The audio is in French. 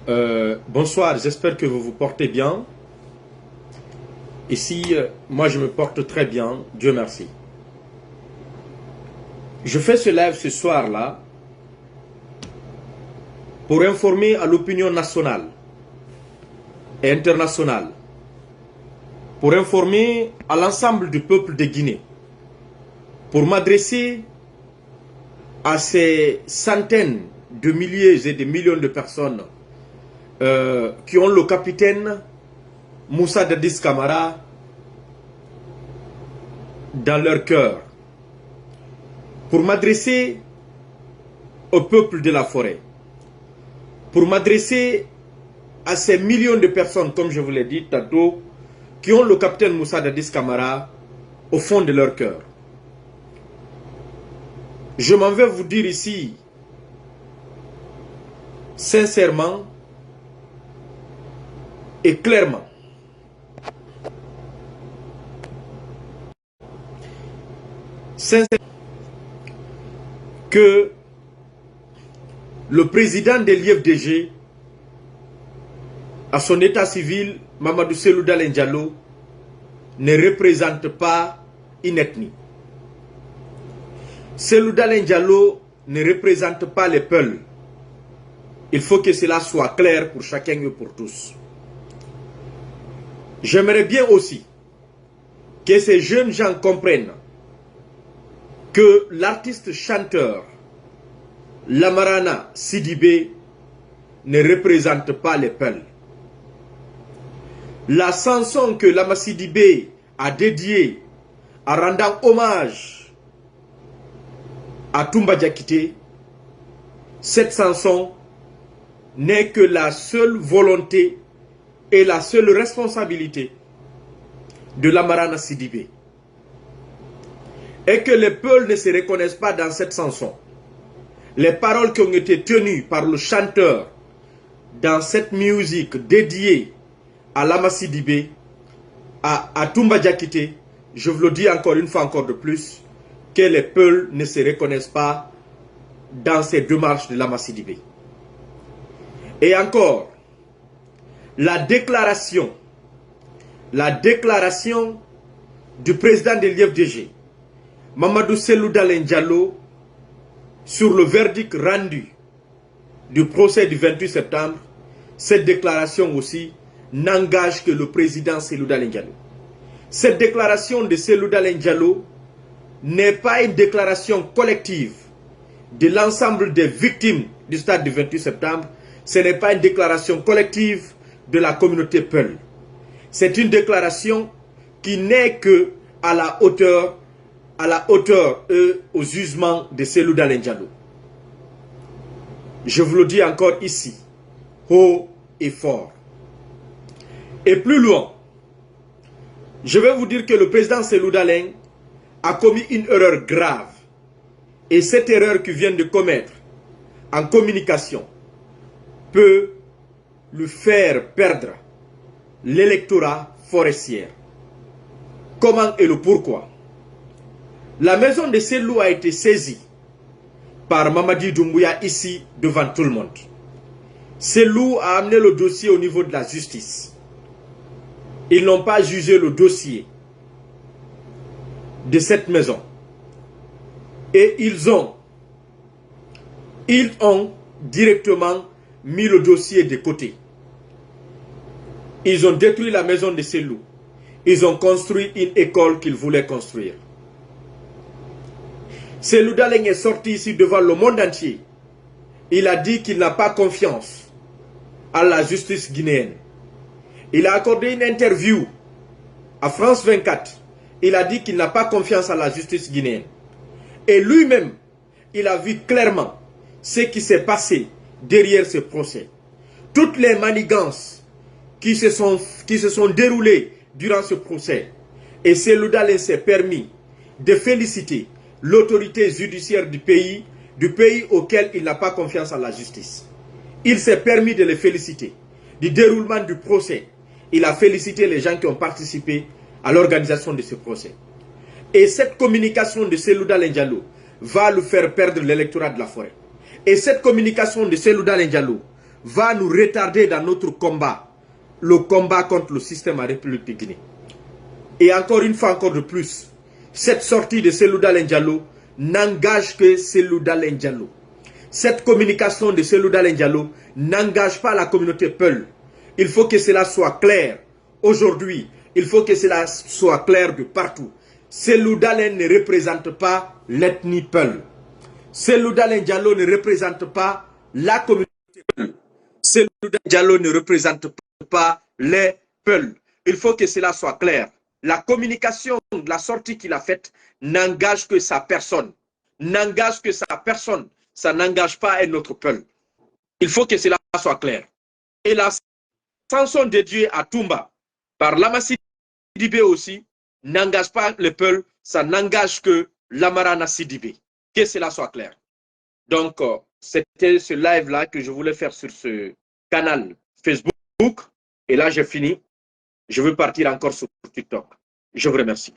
Bonsoir, j'espère que vous vous portez bien. Ici, moi je me porte très bien, Dieu merci. Je fais ce live ce soir-là pour informer à l'opinion nationale et internationale, pour informer à l'ensemble du peuple de Guinée, pour m'adresser à ces centaines de milliers et de millions de personnes qui ont le capitaine Moussa Dadis Camara dans leur cœur, pour m'adresser au peuple de la forêt, pour m'adresser à ces millions de personnes, comme je vous l'ai dit tantôt, qui ont le capitaine Moussa Dadis Camara au fond de leur cœur. Je m'en vais vous dire ici, sincèrement et clairement, que le président de l'IFDG, à son état civil, Mamadou Cellou Dalein Diallo, ne représente pas une ethnie. Cellou Dalein Diallo ne représente pas les Peuls. Il faut que cela soit clair pour chacun et pour tous. J'aimerais bien aussi que ces jeunes gens comprennent que l'artiste chanteur Lamarana Sidibé ne représente pas les Peuls. La chanson que Lama Sidibé a dédiée en rendant hommage à Toumba Diakité, cette chanson n'est que la seule volonté et la seule responsabilité de Lamarana Sidibé. Et que les Peuls ne se reconnaissent pas dans cette chanson. Les paroles qui ont été tenues par le chanteur dans cette musique dédiée à Lama Sidibé, à Toumba Diakité, je vous le dis encore une fois encore de plus, que les Peuls ne se reconnaissent pas dans ces démarches de Lama Sidibé. Et encore, la déclaration du président de l'IFDG, Mamadou Cellou Dalein Diallo, sur le verdict rendu du procès du 28 septembre, cette déclaration aussi n'engage que le président Cellou Dalein Diallo. Cette déclaration de Cellou Dalein Diallo n'est pas une déclaration collective de l'ensemble des victimes du stade du 28 septembre. Ce n'est pas une déclaration collective de la communauté Peul. C'est une déclaration qui n'est que à la hauteur aux jugements de Cellou Dalein Diallo. Je vous le dis encore ici, haut et fort. Et plus loin, je vais vous dire que le président Cellou Dalein a commis une erreur grave. Et cette erreur qu'il vient de commettre en communication peut lui faire perdre l'électorat forestier. Comment et le pourquoi? La maison de Cellou a été saisie par Mamadi Doumbouya ici devant tout le monde. Cellou a amené le dossier au niveau de la justice. Ils n'ont pas jugé le dossier de cette maison. Et ils ont directement mis le dossier de côté. Ils ont détruit la maison de Cellou. Ils ont construit une école qu'ils voulaient construire. Cellou Dalein est sorti ici devant le monde entier. Il a dit qu'il n'a pas confiance à la justice guinéenne. Il a accordé une interview à France 24. Il a dit qu'il n'a pas confiance à la justice guinéenne. Et lui-même, il a vu clairement ce qui s'est passé derrière ce procès. Toutes les manigances qui se sont déroulées durant ce procès. Et Cellou Dalein s'est permis de féliciter l'autorité judiciaire du pays auquel il n'a pas confiance à la justice. Il s'est permis de les féliciter du déroulement du procès. Il a félicité les gens qui ont participé à l'organisation de ce procès. Et cette communication de Cellou Dalein Diallo va lui faire perdre l'électorat de la forêt. Et cette communication de Cellou Dalein Diallo va nous retarder dans notre combat. Le combat contre le système en République de Guinée. Et encore une fois, encore de plus, cette sortie de Cellou Dalein Diallo n'engage que Cellou Dalein Diallo. Cette communication de Cellou Dalein Diallo n'engage pas la communauté Peul. Il faut que cela soit clair. Aujourd'hui, il faut que cela soit clair de partout. Cellou Dalein ne représente pas l'ethnie Peul. Cellou Dalein Diallo ne représente pas la communauté Peul. Cellou Dalein Diallo ne représente pas les Peul. Il faut que cela soit clair. La communication, la sortie qu'il a faite n'engage que sa personne. N'engage que sa personne. Ça n'engage pas un autre Peul. Il faut que cela soit clair. Et la chanson dédiée à Toumba par Lamassi Sidibé aussi n'engage pas le Peul. Ça n'engage que Lamarana Sidibé. Que cela soit clair. Donc, c'était ce live-là que je voulais faire sur ce canal Facebook. Et là, j'ai fini. Je veux partir encore sur TikTok. Je vous remercie.